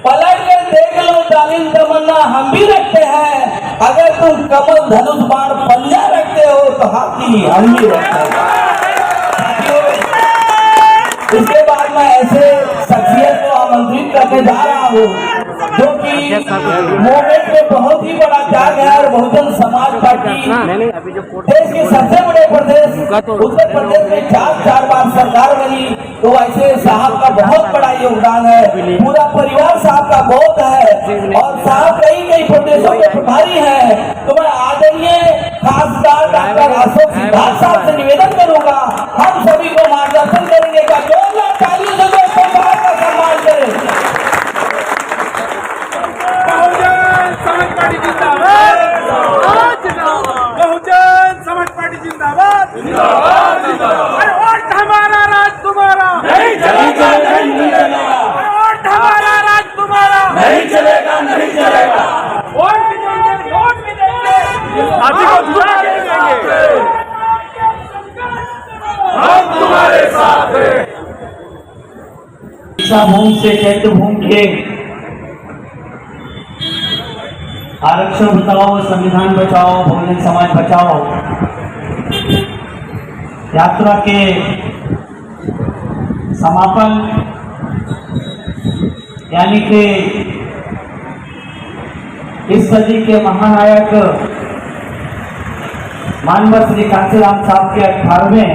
पलट कर देख लो जालिम तमन्ना हम भी रखते हैं, अगर तुम कमल धनुष बाण पंजा रखते हो तो हाथी हम भी रखते हैं। इसके बाद मैं ऐसे शख्सियत को आमंत्रित करके जा रहा हूँ जो कि मूवमेंट में बहुत ही बड़ा त्याग है और बहुजन समाज पार्टी देश के सबसे बड़े प्रदेश उत्तर प्रदेश में 4 बार सरकार बनी, तो ऐसे साहब का बहुत बड़ा योगदान है, पूरा परिवार साहब का बहुत है और साहब कई प्रदेशों के प्रभारी हैं। तो मैं आदरणीय खासदार डॉक्टर अशोक सिद्धार्थ साहब से निवेदन करूंगा हम सभी को मार्गदर्शन करेंगे का तालियों से सरकार का सम्मान करें। बहुजन समाज पार्टी जिंदाबाद, बहुजन समाज पार्टी जिंदाबाद, अरे वोट हमारा राज तुम्हारा नहीं चलेगा, नहीं चलेगा, वोट हमारा राज तुम्हारा नहीं चलेगा, नहीं चलेगा, वोट भी देंगे, वोट भी देंगे, हाथी को छुड़ा के देंगे, हम तुम्हारे साथ हैं। दीक्षा भूमि से चैत्य भूमि के आरक्षण बचाओ, संविधान बचाओ, बहुजन समाज बचाओ यात्रा के समापन यानी कि इस सदी के महानायक मानव श्री कांशीराम साहब के 18वें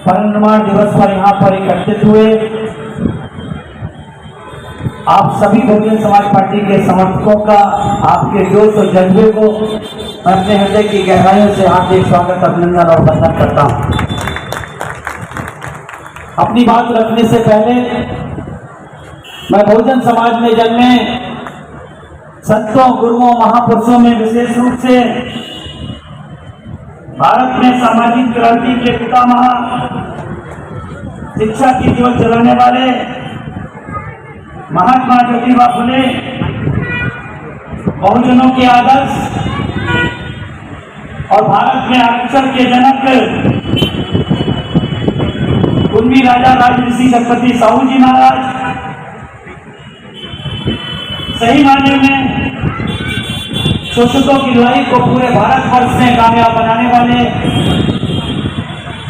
परिनिर्वाण दिवस पर यहाँ पर एकत्रित हुए आप सभी बहुजन समाज पार्टी के समर्थकों का, आपके जोश और जज्बे को मैं अपने हृदय की गहराइयों से हार्दिक स्वागत, अभिनंदन और वंदन करता हूँ। अपनी बात रखने से पहले मैं बहुजन समाज में जन्मे संतों, गुरुओं, महापुरुषों में विशेष रूप से भारत में सामाजिक क्रांति के पितामह, शिक्षा की ज्योत जलाने वाले महात्मा ज्योतिबा फुले, बहुजनों के आदर्श और भारत में आरक्षण के जनक कुंभी राजा राजऋषि जगपति साहू जी महाराज, सही मायने में शोषितों की लड़ाई को पूरे भारतवर्ष में कामयाब बनाने वाले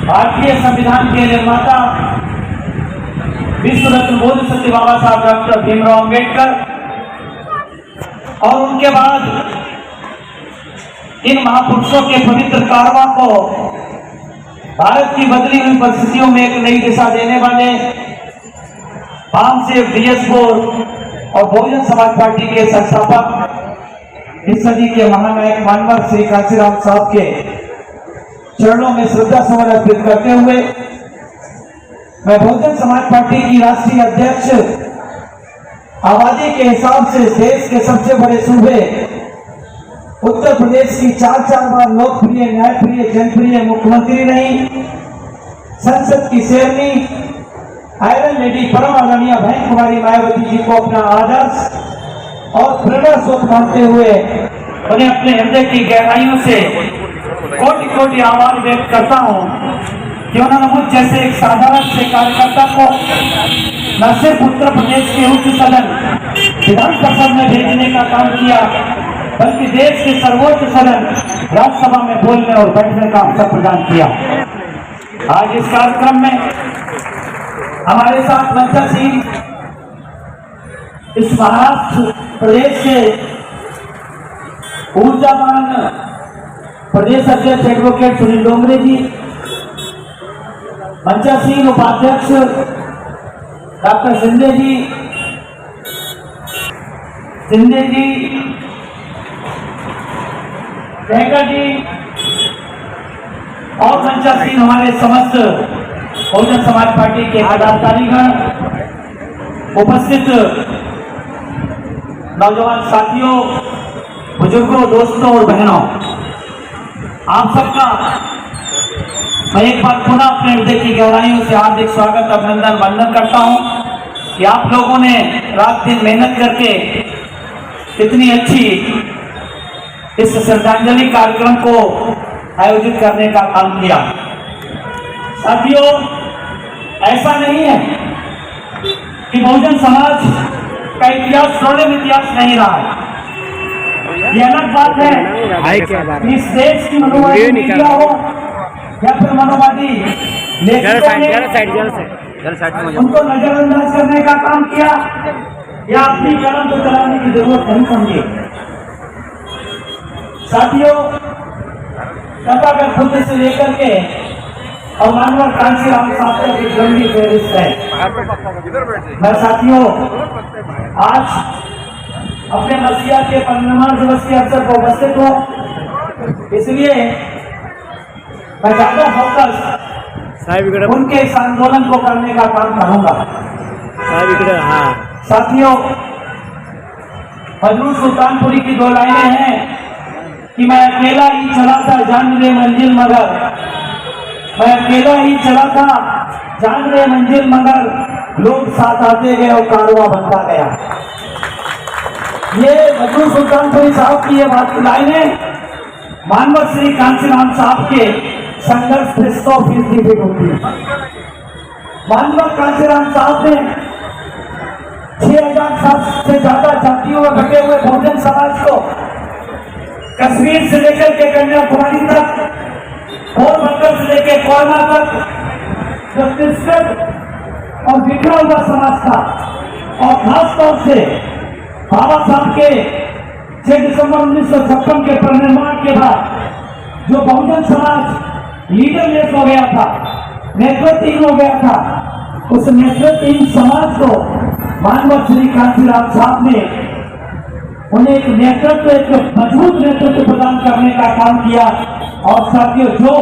भारतीय संविधान के निर्माता विश्व रत्न बोध सत्य बाबा साहब डॉक्टर भीमराव अंबेडकर और उनके बाद इन महापुरुषों के पवित्र कारवां को भारत की बदली हुई परिस्थितियों में एक नई दिशा देने वाले बामसेव डीएस बोर और बहुजन समाज पार्टी के संस्थापक इस सदी के महानायक मानव श्री कांशीराम साहब के चरणों में श्रद्धा सुमन अर्पित करते हुए मैं बहुजन समाज पार्टी की राष्ट्रीय अध्यक्ष आबादी के हिसाब से देश के सबसे बड़े सूबे उत्तर प्रदेश की 4 बार लोकप्रिय, न्यायप्रिय, जनप्रिय मुख्यमंत्री रही, संसद की शेरनी, आयरन लेडी परम आदरणीय बहन कुमारी मायावती जी को अपना आदर्श और प्रेरणा स्रोत मानते हुए उन्हें अपने हृदय की गहराइयों से कोटि कोटि आभार व्यक्त करता हूँ कि उन्होंने मुझ जैसे एक साधारण से कार्यकर्ता को न सिर्फ उत्तर प्रदेश के उच्च सदन विधान परिषद में भेजने का काम किया, बल्कि देश के सर्वोच्च सदन राज्यसभा में बोलने और बैठने का अवसर प्रदान किया। आज इस कार्यक्रम में हमारे साथ मंचा सिंह इस महाराष्ट्र प्रदेश के ऊर्जावान प्रदेश अध्यक्ष एडवोकेट सुनील डोंगरे जी, मंचा सिंह उपाध्यक्ष डॉक्टर शिंदे जी, सहकर जी और मंचा सिंह हमारे समस्त बहुजन समाज पार्टी के पदाधिकारीगण, उपस्थित नौजवान साथियों, बुजुर्गों, दोस्तों और बहनों, आप सबका मैं एक बार पुनः अपने हृदय की गहराइयों से हार्दिक स्वागत, अभिनंदन, वंदन करता हूं कि आप लोगों ने रात दिन मेहनत करके इतनी अच्छी इस श्रद्धांजलि कार्यक्रम को आयोजित करने का काम किया। साथियों, ऐसा नहीं है कि बहुजन समाज का इतिहास स्वर्णिम इतिहास नहीं रहा है। ये अलग बात है इस देश की मनोवादी मीडिया हो या फिर मनोवादी लेखकों ने उनको नजरअंदाज करने का काम किया या अपनी कलम को चलाने की जरूरत नहीं समझी। साथियों, कथाकर खुद से लेकर के और मानवर कांशीराम साहब तक एक लंबी फहरिस्त है। मैं साथियों आज अपने मसीहा के परिनिर्वाण दिवस के अवसर पर उपस्थित हूँ, इसलिए मैं ज्यादा फोकस उनके इस आंदोलन को करने का काम करूंगा। साथियों, हजूर सुल्तानपुरी की दो लाइनें हैं कि मैं अकेला ही चला था जान रे मंजिल मगर, मैं अकेला ही चला था जान रे मंजिल मगर लोग साथ आते गए और कारवां बनता गया। ये हजूर सुल्तानपुरी साहब की ये बात लाइनें मानव श्री कांशीराम साहब के संघर्ष से 100% फिट होती है। मानव कांशीराम साहब ने 6000 से ज्यादा जातियों में बटे हुए बहुजन समाज को कश्मीर से लेकर के कन्याकुमारी तक, पोरबंदर से लेकर कोयना तक छत्तीसगढ़ और बिखरा हुआ समाज था। और खासतौर से बाबा साहब के 6 दिसंबर 1956 के परिनिर्वाण के बाद जो बहुजन समाज लीडरलेस हो गया था, नेतृत्वहीन हो गया था, उस नेतृत्वहीन समाज को मानव श्री कांशीराम साहब ने उन्हें एक नेतृत्व, एक मजबूत नेतृत्व प्रदान करने का काम किया। और साथियों, जो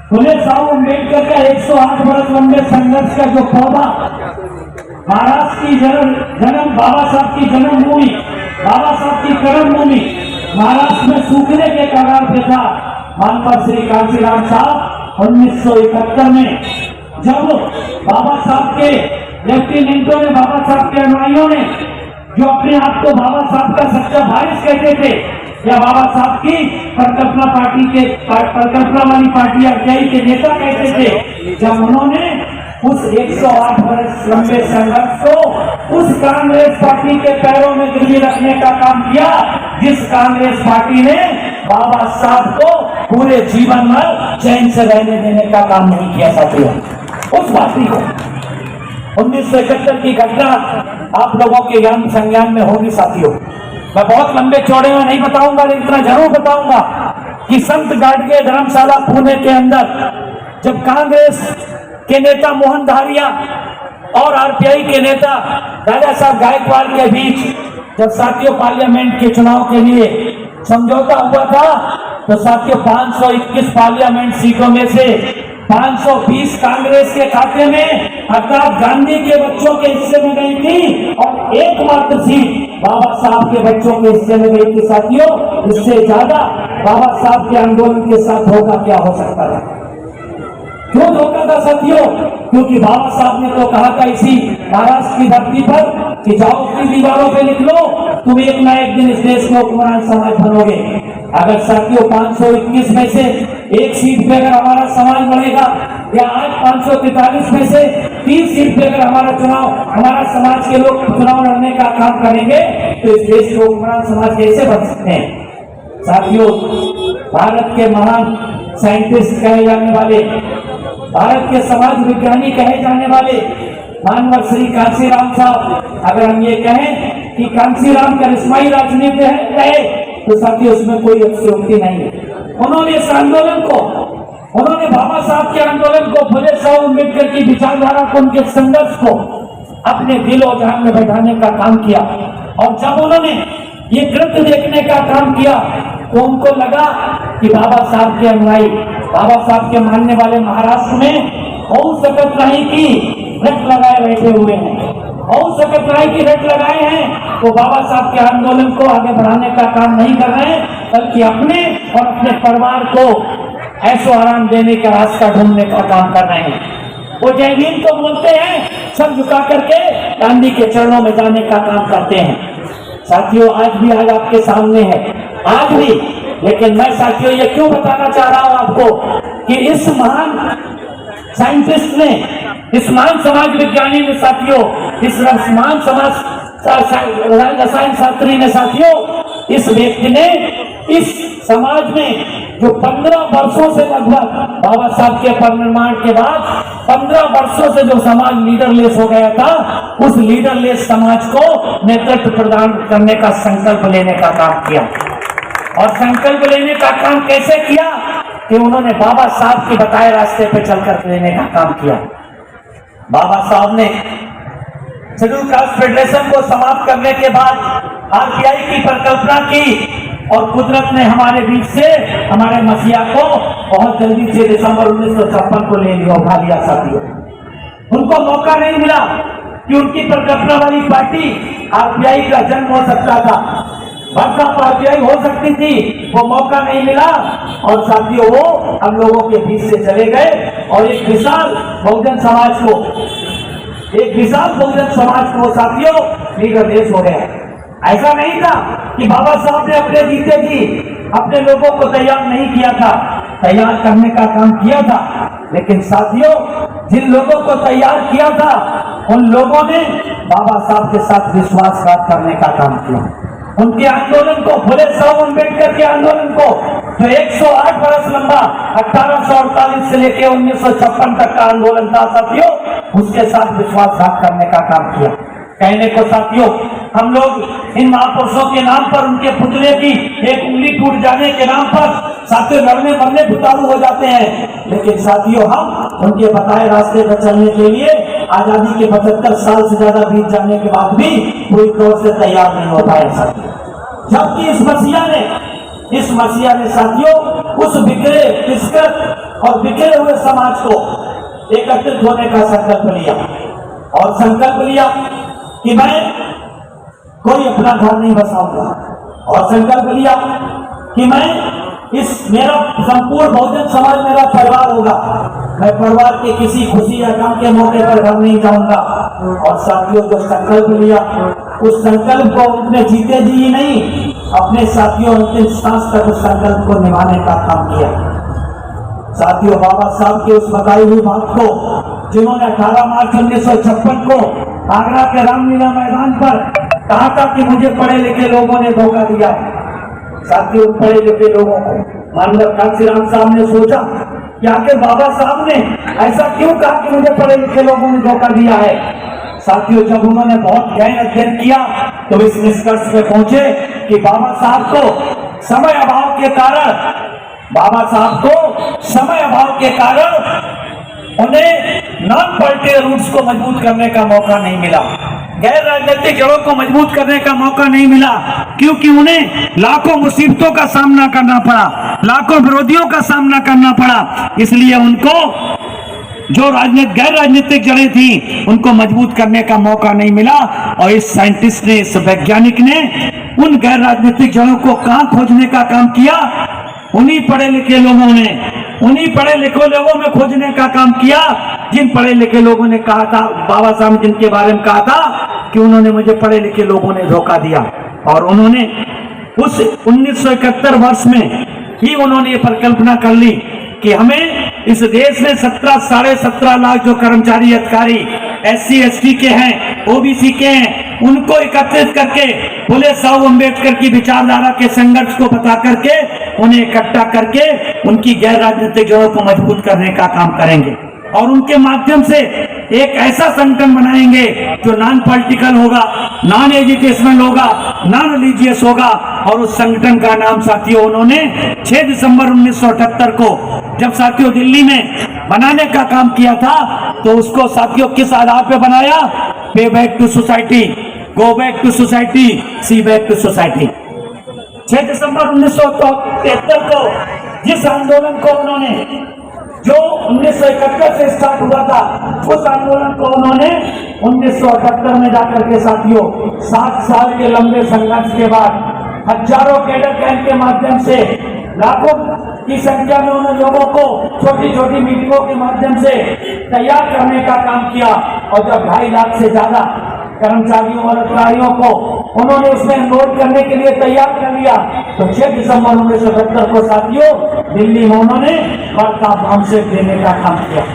फुले साहब अम्बेडकर का 108 वर्ष लंबे संघर्ष का जो पौधा महाराष्ट्र की जन्म बाबा साहब की जन्मभूमि, बाबा साहब की कर्मभूमि महाराष्ट्र में सूखने के कगार पे था, मानव श्री कांशीराम साहब 1971 में जब बाबा साहब के लेफ्टिनेंटों ने, बाबा साहब के अनुयायियों ने, जो अपने आप को बाबा साहब का सच्चा वारिस कहते थे या बाबा साहब की परिकल्पना पार्टी के परिकल्पना वाली पार्टी आरजेडी के नेता कहते थे, जब उन्होंने उस 108 वर्ष लंबे संघर्ष को उस कांग्रेस पार्टी के पैरों में गिरवी रखने का काम किया, जिस कांग्रेस पार्टी ने बाबा साहब को पूरे जीवन में चैन से रहने देने का काम नहीं किया। साथियों, उस पार्टी को 1971 की घटना आप लोगों के ज्ञान संज्ञान में होगी। साथियों, मैं बहुत लंबे चौड़े में नहीं बताऊंगा, लेकिन इतना जरूर बताऊंगा कि संत गाडगे धर्मशाला पुणे के अंदर जब कांग्रेस के नेता मोहन धारिया और आरपीआई के नेता राजा साहब गायकवाड़ के बीच जब साथियों पार्लियामेंट के चुनाव के लिए समझौता हुआ था, तो साथियों 521 पार्लियामेंट सीटों में से 520 कांग्रेस के खाते में अर्थात गांधी के बच्चों के हिस्से में गई थी और एकमात्र सीट बाबा साहब के बच्चों के हिस्से में गई थी। साथियों, इससे ज्यादा बाबा साहब के आंदोलन के साथ धोखा क्या हो सकता था? क्यों धोखा था साथियों? क्योंकि बाबा साहब ने तो कहा था इसी महाराष्ट्र की धरती पर कि जाओ अपनी दीवारों पे लिख लो, तुम एक ना एक दिन इस देश को हुक्मरान समाज बनोगे। अगर साथियों 521 में से एक सीट पे अगर हमारा समाज बढ़ेगा या आज 543 में से 3 सीट पे अगर हमारा समाज के लोग चुनाव लड़ने का काम करेंगे, तो इस देश को हुक्मरान समाज कैसे बन सकते हैं? साथियों, भारत के महान साइंटिस्ट कहे जाने वाले, भारत के समाज विज्ञानी कहे जाने वाले मानव श्री कांशीराम साहब, अगर हम ये कहें कि कांशीराम करिश्माई राजनीति है, तो साथियों उसमें कोई अतिशयोक्ति नहीं है। उन्होंने इस आंदोलन को, उन्होंने बाबा साहब के आंदोलन को, फुले साहब अम्बेडकर की विचारधारा को, उनके संघर्ष को अपने दिल और जान में बैठाने का काम किया। और जब उन्होंने ये कृत्य देखने का काम किया, तो उनको लगा कि बाबा साहब के अनुयायी, बाबा साहब के मानने वाले महाराष्ट्र में बहुत सकत नहीं की रट लगाए बैठे हुए हैं, बहुत सकत नहीं की रट लगाए हैं, तो बाबा साहब के आंदोलन को आगे बढ़ाने का काम नहीं कर रहे हैं, बल्कि अपने और अपने परिवार को ऐशो आराम देने का रास्ता ढूंढने का काम कर रहे हैं। वो जय हिंद तो बोलते हैं, सर झुका करके गांधी के चरणों में जाने का काम करते हैं। साथियों, आज भी आज आपके सामने है, आज भी। लेकिन मैं साथियों ये क्यों बताना चाह रहा हूं आपको कि इस महान साइंटिस्ट ने इस महान समाज विज्ञानी ने साथियों, इस महान समाज रसायन शास्त्री ने साथियों, इस व्यक्ति ने इस समाज में जो 15 वर्षों से लगभग बाबा साहब के परिनिर्वाण के बाद 15 वर्षों से जो समाज लीडरलेस हो गया था, उस लीडरलेस समाज को नेतृत्व प्रदान करने का संकल्प लेने का काम किया। और संकल्प लेने का काम कैसे किया कि उन्होंने बाबा साहब के बताए रास्ते पर चलकर लेने का काम किया। बाबा साहब ने शेड्यूल कास्ट फेडरेशन को समाप्त करने के बाद आरपीआई की परिकल्पना की और कुदरत ने हमारे बीच से हमारे मसीहा को बहुत जल्दी से दिसंबर 1956 को ले लिया, उठा लिया साथियों। उनको मौका नहीं मिला कि उनकी परिकल्पना वाली पार्टी आरपीआई का जन्म हो सकता था, वर्षा आरपीआई हो सकती थी, वो मौका नहीं मिला और साथियों वो हम लोगों के बीच से चले गए और एक विशाल बहुजन समाज को साथियों लीडरलेस हो गया। ऐसा नहीं था कि बाबा साहब ने अपने जीते जी अपने लोगों को तैयार नहीं किया था, तैयार करने का काम किया था, लेकिन साथियों जिन लोगों को तैयार किया था उन लोगों ने बाबा साहब के साथ विश्वासघात करने का काम किया। उनके आंदोलन को, फुले साहब अम्बेडकर के आंदोलन को जो 108 वर्ष लंबा 1848 से लेकर 1956 तक का आंदोलन था साथियों, उसके साथ विश्वासघात करने का काम किया। कहने को साथियों हम लोग इन महापुरुषों के नाम पर, उनके पुतले की एक उंगली टूट जाने के नाम पर साथियों लड़ने मरने बुतारू हो जाते हैं, लेकिन साथियों हम उनके बताए रास्ते पर चलने के लिए आजादी के 75 साल से ज्यादा बीत जाने के बाद भी पूरी तौर से तैयार नहीं हो पाए साथियों। जबकि इस मसीहा ने साथियों उस बिखरे विस्कृत और बिखरे हुए समाज को एकत्रित होने का संकल्प लिया और संकल्प लिया कि मैं कोई अपना घर नहीं बसाऊंगा और संकल्प लिया कि मैं मेरा संपूर्ण बहुजन समाज मेरा परिवार होगा, मैं परिवार के किसी खुशी या गम के मौके पर घर नहीं जाऊंगा। और साथियों जो संकल्प लिया उस संकल्प को उनने जीते जी ही नहीं, अपने साथियों अंतिम सांस तक उस संकल्प को निभाने का काम किया। साथियों बाबा साहब के उस बताई हुई बात को जिन्होंने 18 मार्च 1956 को आगरा के रामलीला मैदान पर कहा था कि मुझे पढ़े लिखे लोगों ने धोखा दिया है। साथियों पढ़े लिखे लोगों को माननीय कांशीराम साहब ने सोचा कि आखिर बाबा साहब ने ऐसा क्यों कहा कि मुझे पढ़े लिखे लोगों ने धोखा दिया है। साथियों जब उन्होंने बहुत गहन अध्ययन किया तो इस निष्कर्ष पे पहुंचे कि बाबा साहब को समय अभाव के कारण उन्हें नॉन पॉलिटिकल रूट्स को मजबूत करने का मौका नहीं मिला, गैर राजनीतिक जड़ों को मजबूत करने का मौका नहीं मिला, क्योंकि उन्हें लाखों मुसीबतों का सामना करना पड़ा, लाखों विरोधियों का सामना करना पड़ा। इसलिए उनको जो गैर राजनीतिक जड़ें थी उनको मजबूत करने का मौका नहीं मिला। और इस साइंटिस्ट ने, इस वैज्ञानिक ने उन गैर राजनीतिक जड़ों को कहां खोजने का काम किया, उन्हीं पढ़े लिखे लोगों में खोजने का काम किया, जिन पढ़े लिखे लोगों ने कहा था, बाबा साहब जिनके बारे में कहा था कि उन्होंने मुझे पढ़े लिखे लोगों ने धोखा दिया। और उन्होंने उस 1971 वर्ष में ही उन्होंने ये परिकल्पना कर ली कि हमें इस देश में 17.5 लाख जो कर्मचारी अधिकारी SC ST के हैं, OBC के हैं, उनको एकत्रित करके फुले साहब अम्बेडकर की विचारधारा के संघर्ष को बता करके उन्हें इकट्ठा करके उनकी गैर राजनीतिक जड़ों को मजबूत करने का काम करेंगे और उनके माध्यम से एक ऐसा संगठन बनाएंगे जो नॉन पॉलिटिकल होगा, नॉन एजुकेशनल होगा, नॉन रिलीजियस होगा। और उस संगठन का नाम साथियों उन्होंने 6 दिसंबर 1978 को जब साथियों दिल्ली में बनाने का काम किया था तो उसको साथियों किस आधार पे बनाया, pay back to society, go back to society, see back to society. 6 दिसंबर 1973 को जिस आंदोलन को उन्होंने, जो 1971 से स्टार्ट हुआ था, उस आंदोलन को उन्होंने 1978 में जाकर के साथियों 7 साल के लंबे संघर्ष के बाद हजारों कैडर कैंप के माध्यम से लाखों की संख्या में उन लोगों को छोटी छोटी मीटिंगों के माध्यम से तैयार करने का काम किया। और जब 2.5 लाख से ज्यादा कर्मचारियों और अधिकारियों को उन्होंने उसमें एनरोल करने के लिए तैयार कर लिया तो 6 दिसंबर 1970 को साथियों दिल्ली में उन्होंने बड़का बम से देने का काम किया।